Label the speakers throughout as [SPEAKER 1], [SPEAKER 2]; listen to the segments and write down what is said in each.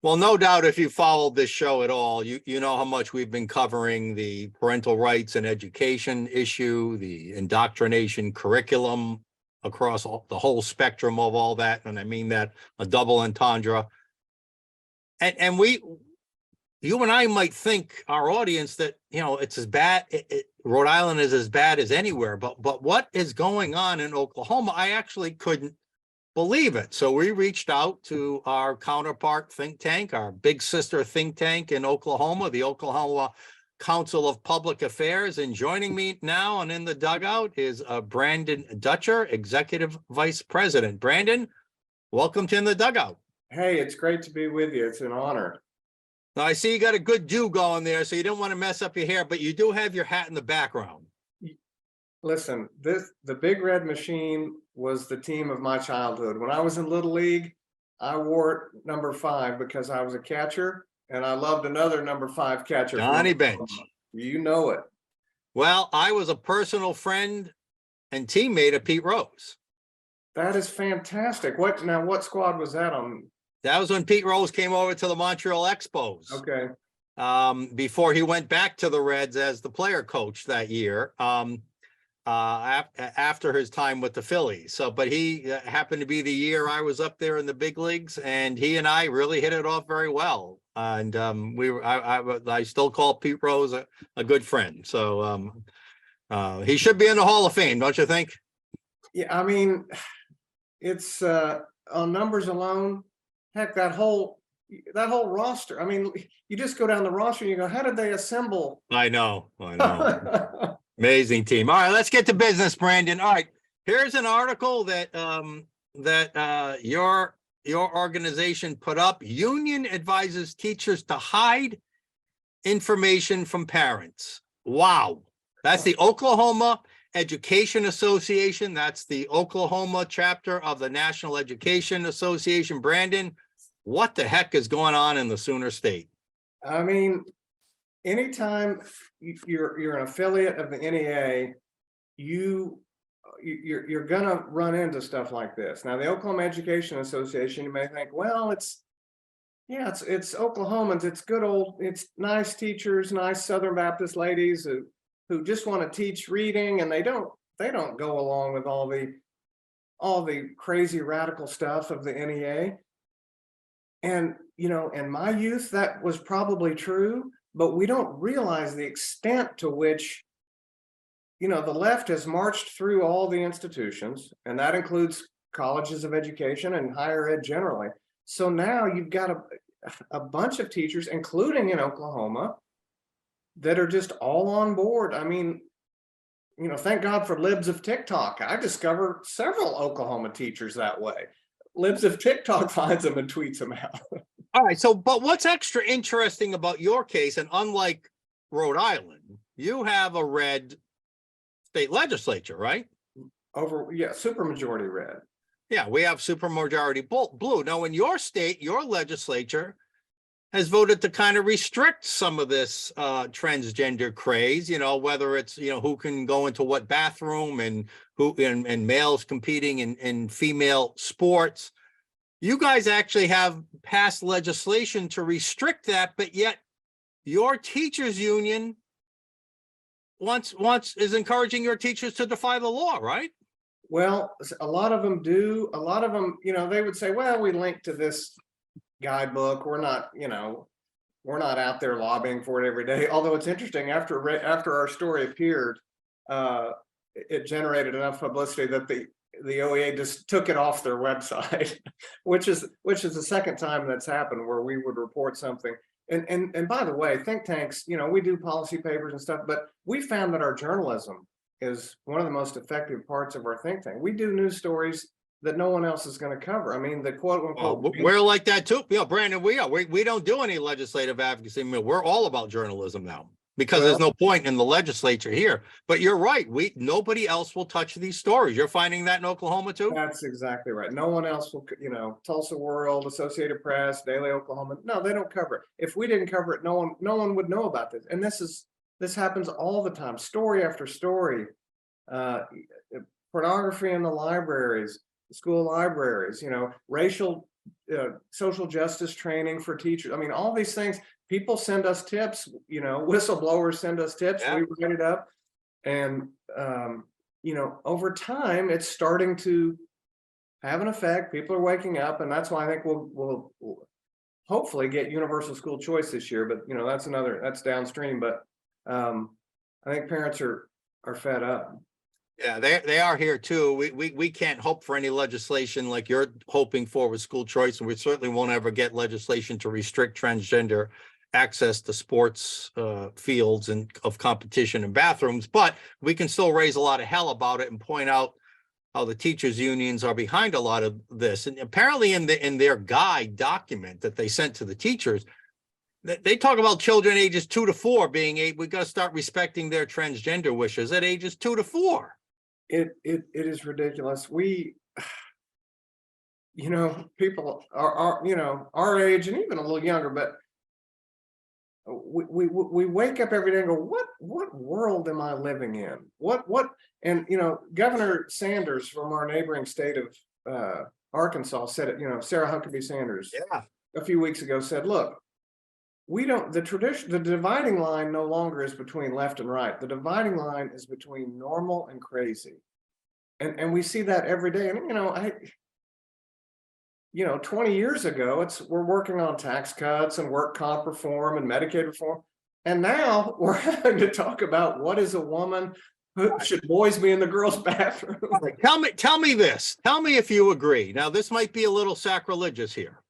[SPEAKER 1] Well, no doubt if you followed this show at all, you know how much we've been covering the parental rights and education issue, the indoctrination curriculum across the whole spectrum of all that. And I mean that a double entendre. And you and I might think, our audience, that, it's as bad. Rhode Island is as bad as anywhere, but what is going on in Oklahoma? I actually couldn't believe it. So we reached out to our counterpart think tank, our big sister think tank in Oklahoma, the Oklahoma Council of Public Affairs. And joining me now and in the dugout is Brandon Dutcher, Executive Vice President. Brandon, welcome to In the Dugout.
[SPEAKER 2] Hey, it's great to be with you. It's an honor.
[SPEAKER 1] Now, I see you got a good do going there, so you don't want to mess up your hair, but you do have your hat in the background.
[SPEAKER 2] Listen, the Big Red Machine was the team of my childhood. When I was in Little League, I wore number 5 because I was a catcher, and I loved another number 5 catcher.
[SPEAKER 1] Johnny Bench.
[SPEAKER 2] You know it.
[SPEAKER 1] Well, I was a personal friend and teammate of Pete Rose.
[SPEAKER 2] That is fantastic. What squad was that on?
[SPEAKER 1] That was when Pete Rose came over to the Montreal Expos.
[SPEAKER 2] Okay.
[SPEAKER 1] Before he went back to the Reds as the player coach that year. After his time with the Phillies. So, but he happened to be the year I was up there in the big leagues, and he and I really hit it off very well. And I still call Pete Rose a good friend. So he should be in the Hall of Fame, don't you think?
[SPEAKER 2] Yeah, I mean, it's on numbers alone. Heck, that whole roster. I mean, you just go down the roster and you go, how did they assemble?
[SPEAKER 1] I know. Amazing team. All right, let's get to business, Brandon. All right, here's an article that your organization put up. Union advises teachers to hide information from parents. Wow. That's the Oklahoma Education Association. That's the Oklahoma chapter of the National Education Association. Brandon, what the heck is going on in the Sooner State?
[SPEAKER 2] I mean, anytime you're an affiliate of the NEA, you're gonna run into stuff like this. Now, the Oklahoma Education Association, you may think, well, it's Oklahomans, it's nice teachers, nice Southern Baptist ladies who just want to teach reading, and they don't go along with all the crazy radical stuff of the NEA. And in my youth, that was probably true. But we don't realize the extent to which, the left has marched through all the institutions, and that includes colleges of education and higher ed generally. So now you've got a bunch of teachers, including in Oklahoma, that are just all on board. I mean, thank God for Libs of TikTok. I discovered several Oklahoma teachers that way. Libs of TikTok finds them and tweets them out.
[SPEAKER 1] All right. So, but what's extra interesting about your case, and unlike Rhode Island, you have a red state legislature, right?
[SPEAKER 2] Supermajority red.
[SPEAKER 1] Yeah, we have supermajority blue. Now, in your state, your legislature has voted to kind of restrict some of this transgender craze, whether it's, who can go into what bathroom and and males competing in female sports. You guys actually have passed legislation to restrict that, but yet your teachers union is encouraging your teachers to defy the law, right?
[SPEAKER 2] Well, a lot of them do. A lot of them, they would say, well, we link to this guidebook. We're not out there lobbying for it every day. Although it's interesting, after our story appeared, it generated enough publicity that the OEA just took it off their website, which is the second time that's happened where we would report something. And by the way, think tanks, we do policy papers and stuff, but we found that our journalism is one of the most effective parts of our think tank. We do news stories that no one else is going to cover. I mean, the quote unquote.
[SPEAKER 1] We're like that too. Brandon, we don't do any legislative advocacy. I mean, we're all about journalism now. Because there's no point in the legislature here. But you're right. Nobody else will touch these stories. You're finding that in Oklahoma too?
[SPEAKER 2] That's exactly right. No one else will, Tulsa World, Associated Press, Daily Oklahoma. No, they don't cover it. If we didn't cover it, no one would know about this. And this happens all the time, story after story. Pornography in the libraries, school libraries, racial social justice training for teachers. I mean, all these things, people send us tips, whistleblowers send us tips,
[SPEAKER 1] Yeah.
[SPEAKER 2] we write it up. And, over time, it's starting to have an effect. People are waking up, and that's why I think we'll hopefully get universal school choice this year. But, that's downstream. But I think parents are fed up.
[SPEAKER 1] Yeah, they are here too. We can't hope for any legislation like you're hoping for with school choice, and we certainly won't ever get legislation to restrict transgender access to sports fields and of competition and bathrooms. But we can still raise a lot of hell about it and point out how the teachers unions are behind a lot of this. And apparently in their guide document that they sent to the teachers, they talk about children ages 2 to 4 being we got to start respecting their transgender wishes at ages 2 to 4.
[SPEAKER 2] It is ridiculous. People are, our age and even a little younger, but we wake up every day and go, what world am I living in? And Governor Sanders from our neighboring state of Arkansas said it, Sarah Huckabee Sanders a few weeks ago said, look, the dividing line no longer is between left and right. The dividing line is between normal and crazy. And we see that every day. And, 20 years ago, we're working on tax cuts and work comp reform and Medicaid reform. And now we're having to talk about what is a woman, should boys be in the girls' bathroom?
[SPEAKER 1] Tell me this. Tell me if you agree. Now, this might be a little sacrilegious here.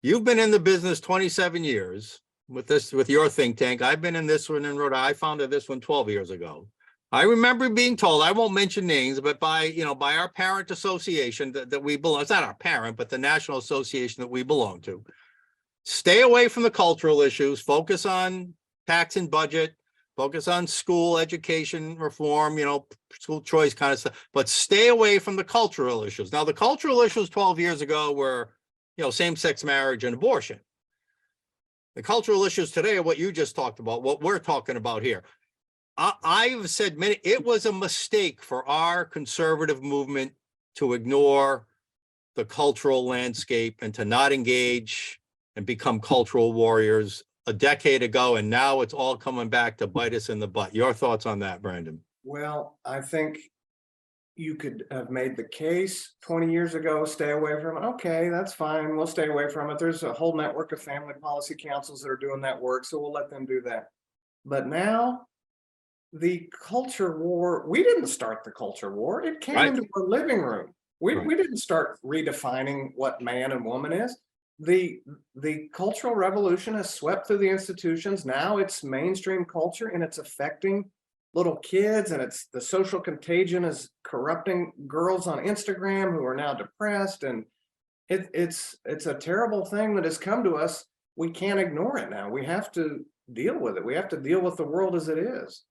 [SPEAKER 1] You've been in the business 27 years with your think tank. I've been in this one in Rhode Island. I founded this one 12 years ago. I remember being told, I won't mention names, but by our parent association that we belong, it's not our parent, but the national association that we belong to, stay away from the cultural issues, focus on tax and budget, focus on school education reform, school choice kind of stuff, but stay away from the cultural issues. Now, the cultural issues 12 years ago were, same-sex marriage and abortion. The cultural issues today are what you just talked about, what we're talking about here. I've said it was a mistake for our conservative movement to ignore the cultural landscape and to not engage and become cultural warriors a decade ago. And now it's all coming back to bite us in the butt. Your thoughts on that, Brandon?
[SPEAKER 2] Well, I think you could have made the case 20 years ago, stay away from it. Okay, that's fine. We'll stay away from it. There's a whole network of family policy councils that are doing that work, so we'll let them do that. But now, the culture war, we didn't start the culture war. It came into our living room. We didn't start redefining what man and woman is. The cultural revolution has swept through the institutions. Now it's mainstream culture and it's affecting little kids, and it's the social contagion is corrupting girls on Instagram who are now depressed. And it's a terrible thing that has come to us. We can't ignore it now. We have to deal with it. We have to deal with the world as it is.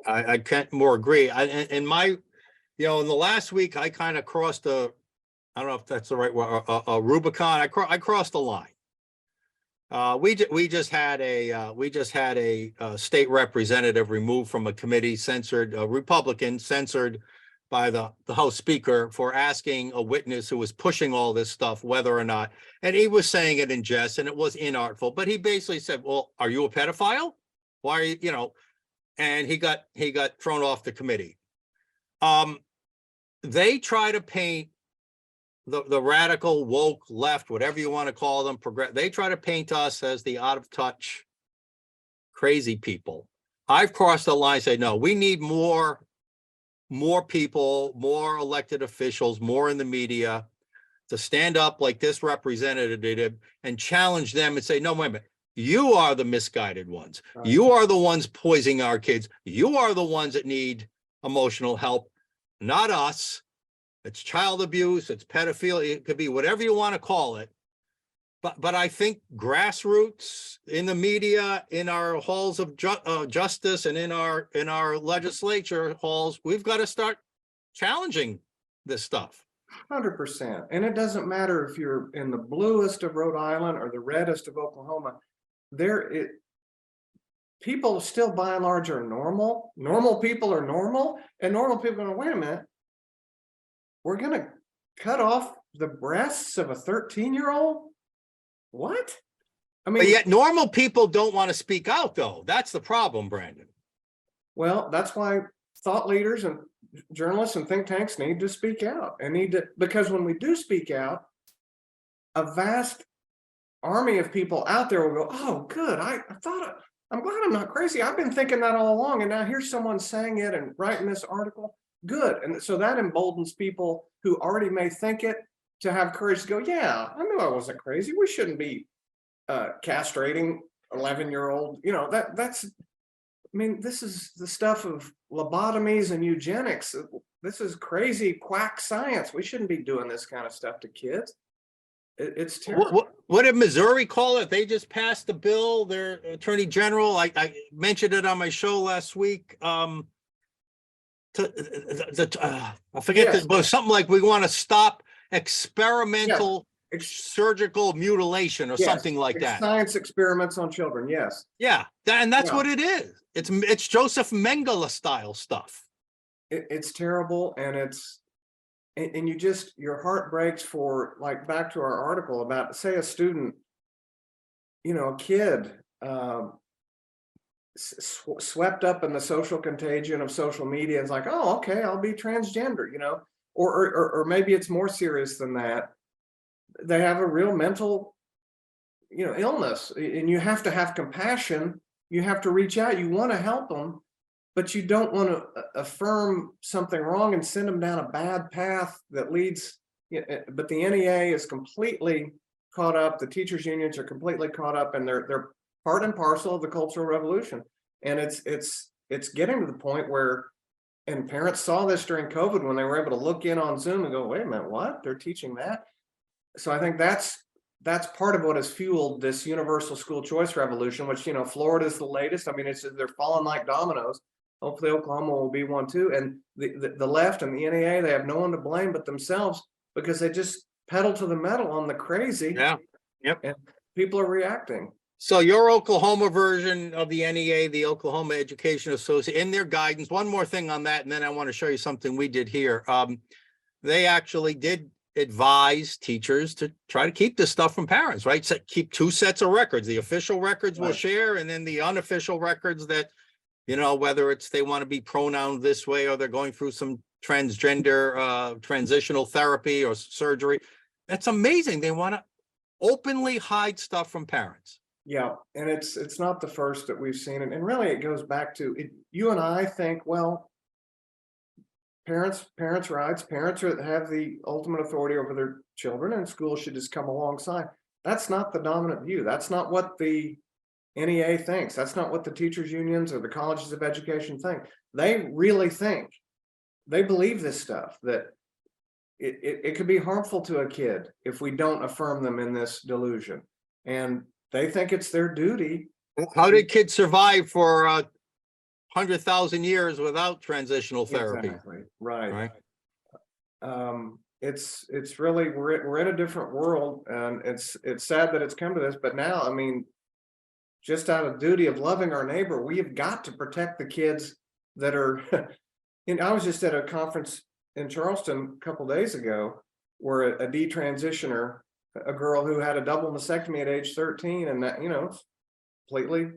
[SPEAKER 1] I can't more agree. In the last week, I kind of crossed I don't know if that's the right word, a Rubicon. I crossed the line. We just had a state representative removed from a committee, a Republican censored by the House Speaker for asking a witness who was pushing all this stuff whether or not, and he was saying it in jest and it was inartful, but he basically said, well, are you a pedophile? Why are you, and he got thrown off the committee. They try to paint the radical woke left, whatever you want to call them, they try to paint us as the out of touch, crazy people. I've crossed the line and said, no, we need more people, more elected officials, more in the media to stand up like this representative did and challenge them and say, no, wait a minute. You are the misguided ones. You are the ones poisoning our kids. You are the ones that need emotional help, not us. It's child abuse. It's pedophilia. It could be whatever you want to call it. But I think grassroots in the media, in our halls of justice, and in our legislature halls, we've got to start challenging this stuff.
[SPEAKER 2] 100%. And it doesn't matter if you're in the bluest of Rhode Island or the reddest of Oklahoma. People still by and large are normal. Normal people are normal, and normal people are going, wait a minute, we're going to cut off the breasts of a 13-year-old? What? I
[SPEAKER 1] But
[SPEAKER 2] mean,
[SPEAKER 1] yet normal people don't want to speak out, though. That's the problem, Brandon.
[SPEAKER 2] well, that's why thought leaders and journalists and think tanks need to speak out and need to, because when we do speak out, a vast army of people out there will go, oh, good. I'm glad I'm not crazy. I've been thinking that all along. And now here's someone saying it and writing this article. Good. And so that emboldens people who already may think it to have courage to go, yeah, I knew I wasn't crazy. We shouldn't be castrating 11-year-old. You know, that's, I mean, this is the stuff of lobotomies and eugenics. This is crazy quack science. We shouldn't be doing this kind of stuff to kids. It's terrible.
[SPEAKER 1] What did Missouri call it? They just passed a bill, their attorney general, I mentioned it on my show last week. I forget,
[SPEAKER 2] Yes.
[SPEAKER 1] but something like we want to stop experimental surgical mutilation or
[SPEAKER 2] Yes,
[SPEAKER 1] something like that.
[SPEAKER 2] Science experiments on children, yes.
[SPEAKER 1] Yeah, and that's
[SPEAKER 2] Yeah.
[SPEAKER 1] what it is. It's Joseph Mengele style stuff.
[SPEAKER 2] It's terrible, and and you just, your heart breaks for, like, back to our article about, say, a student, you know, a kid swept up in the social contagion of social media. It's like, oh, okay, I'll be transgender, you know, or maybe it's more serious than that. They have a real mental, you know, illness, and you have to have compassion. You have to reach out. You want to help them, but you don't want to affirm something wrong and send them down a bad path that leads. But the NEA is completely caught up. The teachers' unions are completely caught up, and they're part and parcel of the Cultural Revolution. And it's getting to the point where, and parents saw this during COVID when they were able to look in on Zoom and go, wait a minute, what? They're teaching that? So I think that's part of what has fueled this universal school choice revolution, which, you know, Florida is the latest. I mean, they're falling like dominoes. Hopefully Oklahoma will be one too. And the left and the NEA, they have no one to blame but themselves, because they just pedal to the metal on the crazy.
[SPEAKER 1] Yeah. Yep.
[SPEAKER 2] And people are reacting.
[SPEAKER 1] So your Oklahoma version of the NEA, the Oklahoma Education Association, in their guidance, one more thing on that, and then I want to show you something we did here. They actually did advise teachers to try to keep this stuff from parents, right? So keep two sets of records. The official records we'll
[SPEAKER 2] Right.
[SPEAKER 1] share, and then the unofficial records that, you know, whether it's they want to be pronounced this way or they're going through some transgender transitional therapy or surgery. That's amazing. They want to openly hide stuff from parents.
[SPEAKER 2] Yeah, and it's not the first that we've seen. And really it goes back to it. You and I think, well, parents' rights, parents have the ultimate authority over their children, and schools should just come alongside. That's not the dominant view. That's not what the NEA thinks. That's not what the teachers' unions or the colleges of education think. They really think, they believe this stuff, that it could be harmful to a kid if we don't affirm them in this delusion. And they think it's their duty.
[SPEAKER 1] How did kids survive for 100,000 years without transitional therapy?
[SPEAKER 2] Exactly. Right.
[SPEAKER 1] Right.
[SPEAKER 2] It's really, we're in a different world, and it's sad that it's come to this, but now, I mean, just out of duty of loving our neighbor, we have got to protect the kids that are, and I was just at a conference in Charleston a couple days ago where a detransitioner, a girl who had a double mastectomy at age 13, and that, you know, completely,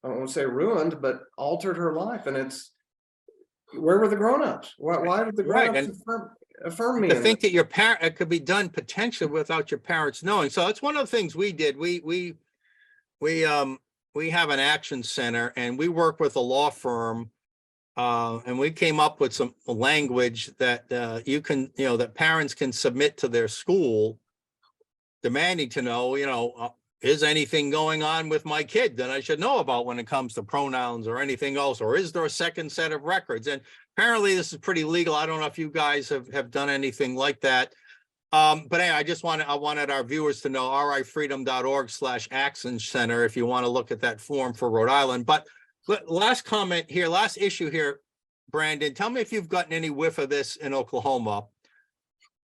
[SPEAKER 2] I don't want to say ruined, but altered her life. And where were the grownups? Why did the
[SPEAKER 1] Right,
[SPEAKER 2] grownups affirm me?
[SPEAKER 1] To think that your parent, it could be done potentially without your parents knowing. So that's one of the things we did. We have an action center, and we work with a law firm. And we came up with some language that you can, you know, that parents can submit to their school, demanding to know, you know, is anything going on with my kid that I should know about when it comes to pronouns or anything else? Or is there a second set of records? And apparently this is pretty legal. I don't know if you guys have done anything like that. But anyway, I wanted our viewers to know rifreedom.org/action center if you want to look at that form for Rhode Island. But last comment here, last issue here, Brandon, tell me if you've gotten any whiff of this in Oklahoma.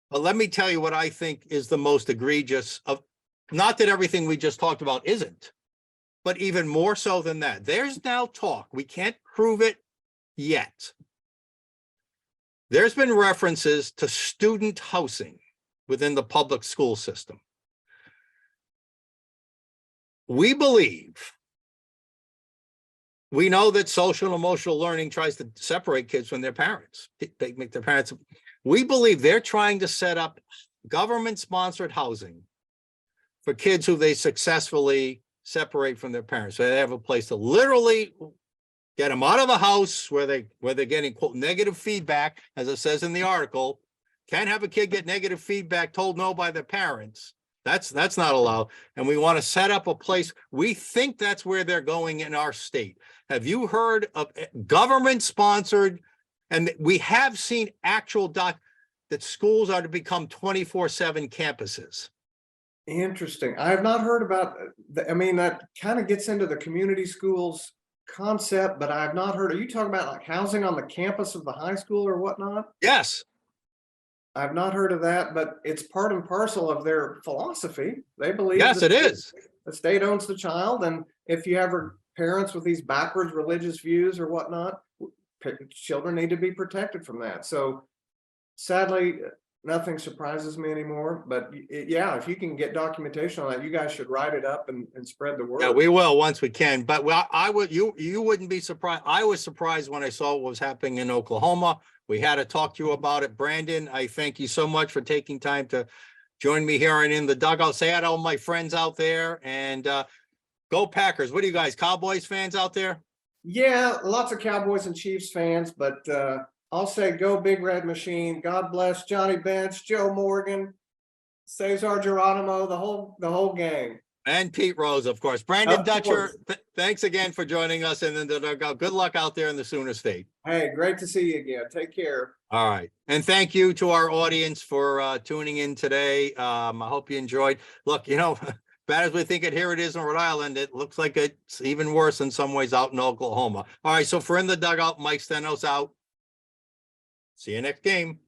[SPEAKER 1] But let me tell you what I think is the most egregious of, not that everything we just talked about isn't, but even more so than that. There's now talk, we can't prove it yet, there's been references to student housing within the public school system. We know that social and emotional learning tries to separate kids from their parents. They make their parents. We believe they're trying to set up government-sponsored housing for kids who they successfully separate from their parents. So they have a place to literally get them out of the house where they're getting, quote, negative feedback, as it says in the article. Can't have a kid get negative feedback told no by their parents. That's not allowed. And we want to set up a place. We think that's where they're going in our state. Have you heard of government-sponsored? And we have seen actual that schools are to become 24/7 campuses.
[SPEAKER 2] Interesting. I have not heard about, I mean, that kind of gets into the community schools concept, but I have not heard, are you talking about like housing on the campus of the high school or whatnot?
[SPEAKER 1] Yes.
[SPEAKER 2] I've not heard of that, but it's part and parcel of their philosophy. They believe.
[SPEAKER 1] Yes,
[SPEAKER 2] that
[SPEAKER 1] it is.
[SPEAKER 2] The state owns the child, and if you have parents with these backwards religious views or whatnot, children need to be protected from that. So sadly, nothing surprises me anymore, but yeah, if you can get documentation on that, you guys should write it up and spread the word.
[SPEAKER 1] Yeah, we will once we can, but you wouldn't be surprised. I was surprised when I saw what was happening in Oklahoma. We had to talk to you about it. Brandon, I thank you so much for taking time to join me here and in the dugout. Say hi to all my friends out there, and go Packers. What are you guys, Cowboys fans out there?
[SPEAKER 2] Yeah, lots of Cowboys and Chiefs fans, but I'll say go Big Red Machine. God bless Johnny Bench, Joe Morgan, Cesar Geronimo, the whole gang.
[SPEAKER 1] And Pete Rose, of course. Brandon
[SPEAKER 2] Of
[SPEAKER 1] Dutcher,
[SPEAKER 2] course.
[SPEAKER 1] thanks again for joining us in the dugout. Good luck out there in the Sooner State.
[SPEAKER 2] Hey, great to see you again. Take care.
[SPEAKER 1] All right. And thank you to our audience for tuning in today. I hope you enjoyed. Look, bad as we think it, here it is in Rhode Island. It looks like it's even worse in some ways out in Oklahoma. All right. So for In the Dugout, Mike Stenos out. See you next game.